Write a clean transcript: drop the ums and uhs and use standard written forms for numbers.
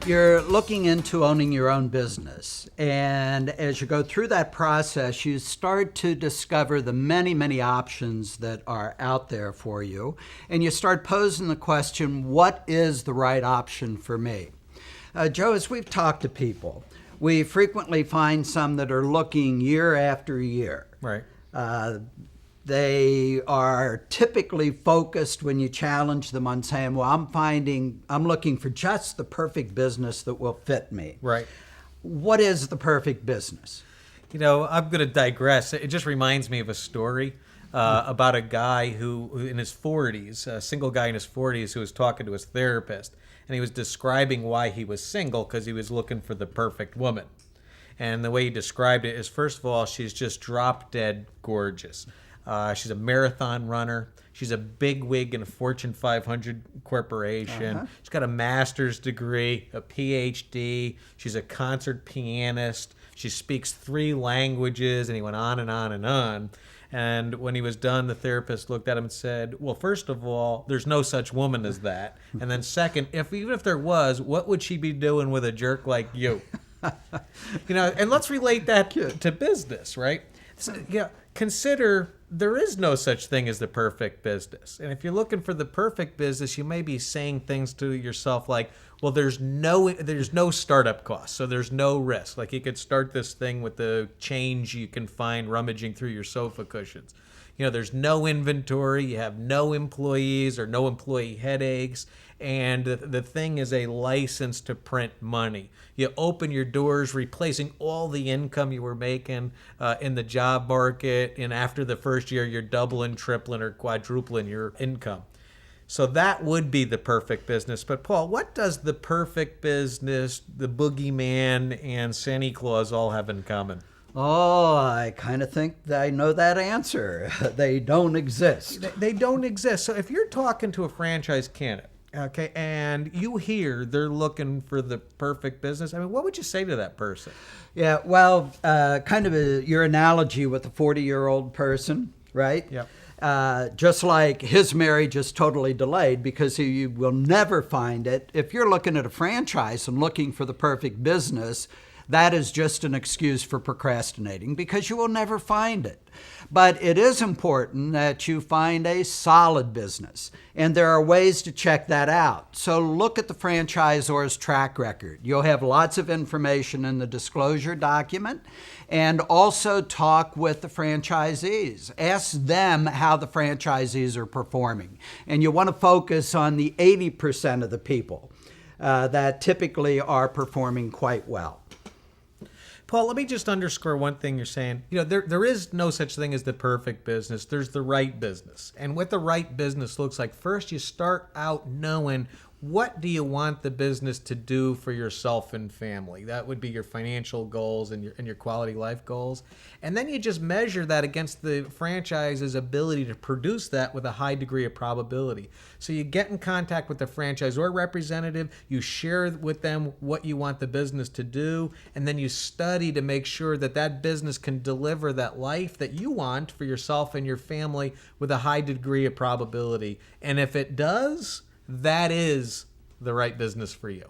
You're looking into owning your own business. And as you go through that process, you start to discover the many, many options that are out there for you. And you start posing the question, what is the right option for me? Joe, as we've talked to people, we frequently find some that are looking year after year. Right. They are typically focused when you challenge them on saying, well, I'm looking for just the perfect business that will fit me. Right. What is the perfect business? You know, I'm going to digress. It just reminds me of a story about a guy who in his 40s, a single guy in his 40s who was talking to his therapist. And he was describing why he was single because he was looking for the perfect woman. And the way he described it is, first of all, she's just drop dead gorgeous. She's a marathon runner. She's a bigwig in a Fortune 500 corporation. She's got a master's degree, a PhD. She's a concert pianist. She speaks 3 languages, and he went on and on and on. And when he was done, the therapist looked at him and said, well, first of all, there's no such woman as that. And then second, even if there was, what would she be doing with a jerk like you? And let's relate that to business, right? So, consider there is no such thing as the perfect business. And if you're looking for the perfect business, you may be saying things to yourself like, well, there's no startup cost, so there's no risk. Like you could start this thing with the change you can find rummaging through your sofa cushions. There's no inventory, you have no employees or no employee headaches, and the thing is a license to print money. You open your doors, replacing all the income you were making in the job market, and after the first year, you're doubling, tripling, or quadrupling your income. So that would be the perfect business. But Paul, what does the perfect business, the boogeyman, and Santa Claus all have in common? Oh, I kind of think I know that answer. They don't exist. They don't exist. So if you're talking to a franchise candidate, okay, and you hear they're looking for the perfect business, what would you say to that person? Yeah, well, your analogy with the 40-year-old person, right? Yep. Just like his marriage is totally delayed because you will never find it. If you're looking at a franchise and looking for the perfect business, that is just an excuse for procrastinating because you will never find it. But it is important that you find a solid business, and there are ways to check that out. So look at the franchisor's track record. You'll have lots of information in the disclosure document, and also talk with the franchisees. Ask them how the franchisees are performing. And you want to focus on the 80% of the people that typically are performing quite well. Paul, let me just underscore one thing you're saying. There is no such thing as the perfect business. There's the right business. And what the right business looks like, first you start out knowing what do you want the business to do for yourself and family. That would be your financial goals and your quality life goals. And then you just measure that against the franchise's ability to produce that with a high degree of probability. So you get in contact with the franchisor representative, you share with them what you want the business to do, and then you study to make sure that that business can deliver that life that you want for yourself and your family with a high degree of probability. And if it does, that is the right business for you.